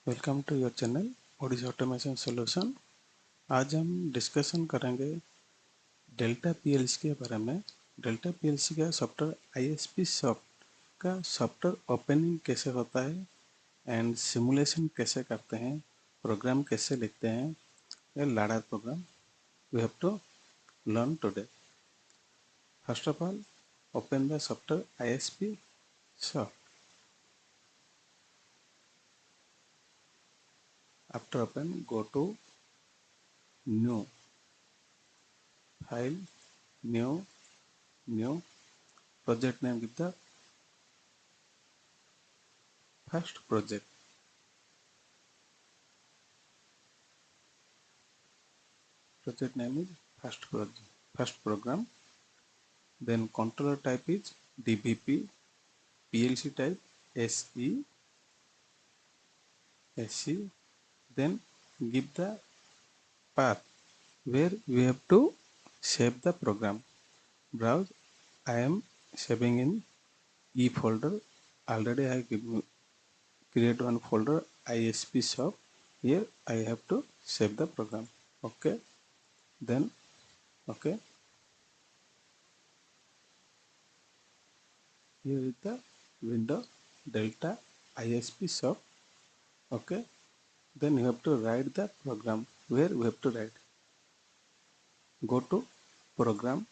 Welcome to your channel Odisha automation solution. आज हम discussion करेंगे डेल्टा पीएलसी के बारे में। डेल्टा पीएलसी का सॉफ्टवेयर आईएसपी सॉफ्ट का सॉफ्टवेयर ओपनिंग कैसे होता है एंड सिमुलेशन कैसे करते हैं, प्रोग्राम कैसे लिखते हैं, ये ladder program we have to learn today. First of all, open the software ISP soft. After open, go to new file, new project name. Give the first project. Project name is first project, first program. Then controller type is DBP, PLC type SE. Then give the path where we have to save the program. Browse. I am saving in E folder. Already I create one folder ISPSOFT. Here I have to save the program. Okay. Then okay. Here is the window Delta ISPSOFT. Okay. Then you have to write the program. Where we have to write? Go to program,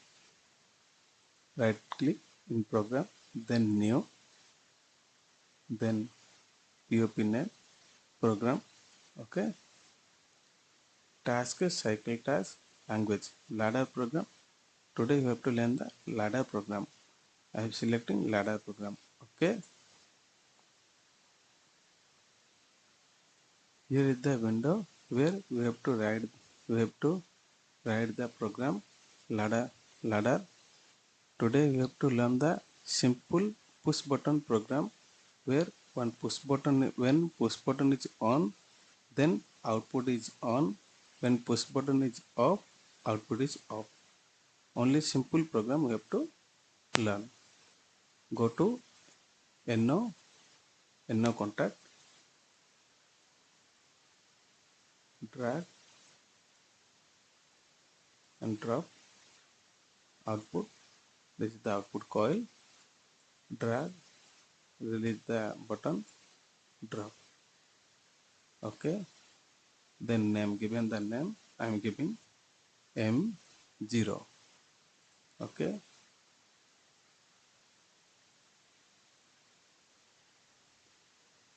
right click in program, then new, then POP name, program. Okay. Task is cycle task, language, ladder program. Today you have to learn the ladder program. I am selecting ladder program. Okay. Here is the window where we have to write the program ladder. Today we have to learn the simple push button program where when push button is on, then output is on. When push button is off, output is off. Only simple program we have to learn. Go to NO contact, drag and drop output. This is the output coil. Drag, release the button, drop. Okay. Then name, given the name, I am giving M0. Okay.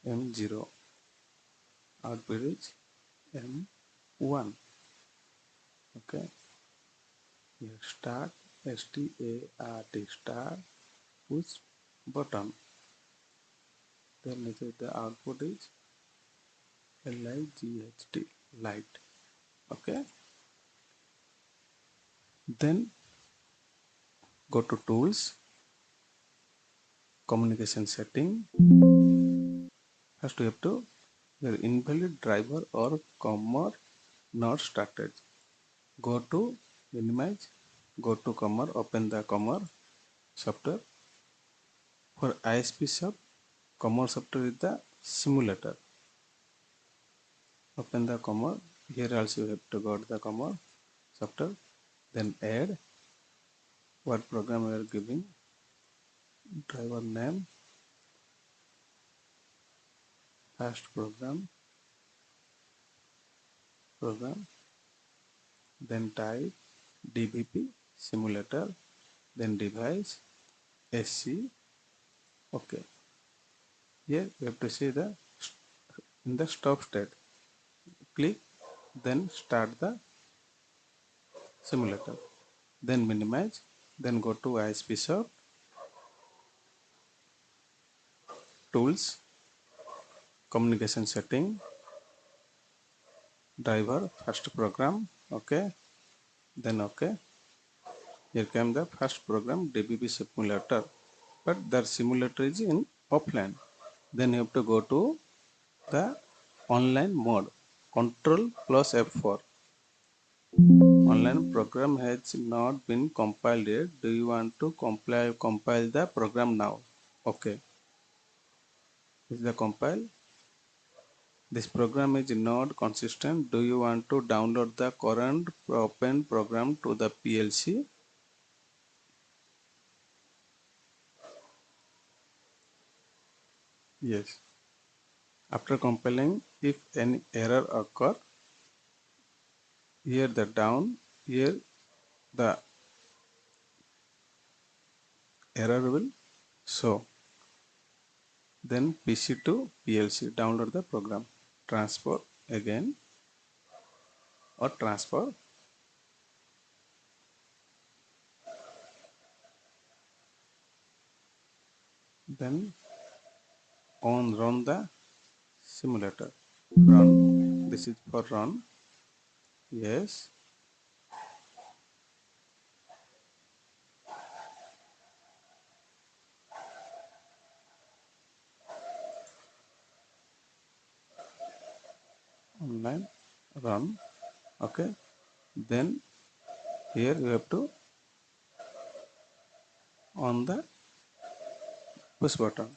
M0. Output is M1. Okay. Here start, START, start, push button. Then the output is LIGHT, light. Okay. Then go to tools, communication setting. First we have to the invalid driver or commor not started. Go to minimize, go to commor, open the commor software. For ISPSOFT, commor software is the simulator. Open the commor. Here also you have to go to the commor software. Then add what program we are giving, driver name, first program, then type DBP simulator, then device SC. Okay. Here we have to see the in the stop state. Click, then start the simulator. Then minimize, then go to ISPSOFT, tools, communication setting, driver, first program. Okay. Then okay. Here came the first program DBP simulator, but the simulator is in offline. Then you have to go to the online mode. Control plus F4. Online program has not been compiled yet. Do you want to compile the program now? Okay. This is the compile. This program is not consistent. Do you want to download the current open program to the PLC? Yes. After compiling, if any error occur, here the down, here the error will show. Then PC to PLC, download the program. Transfer again or transfer. Then run the simulator. Run. This is for run. Yes. Online. Run. Okay. Then here you have to on the push button.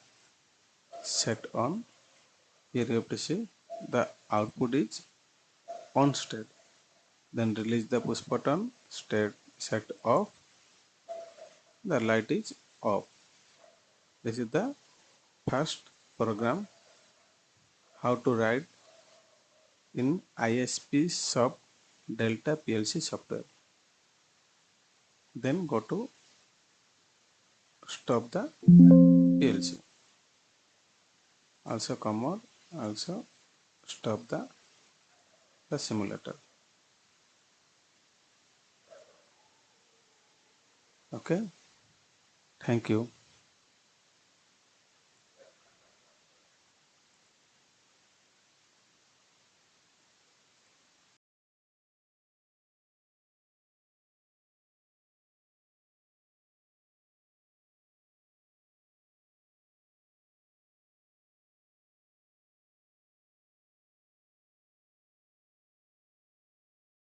Set on. Here you have to see the output is on state. Then release the push button. State set off. The light is off. This is the first program how to write in ISPSOFT Delta PLC software. Then go to stop the PLC. Also come out, also stop the simulator. Okay, thank you.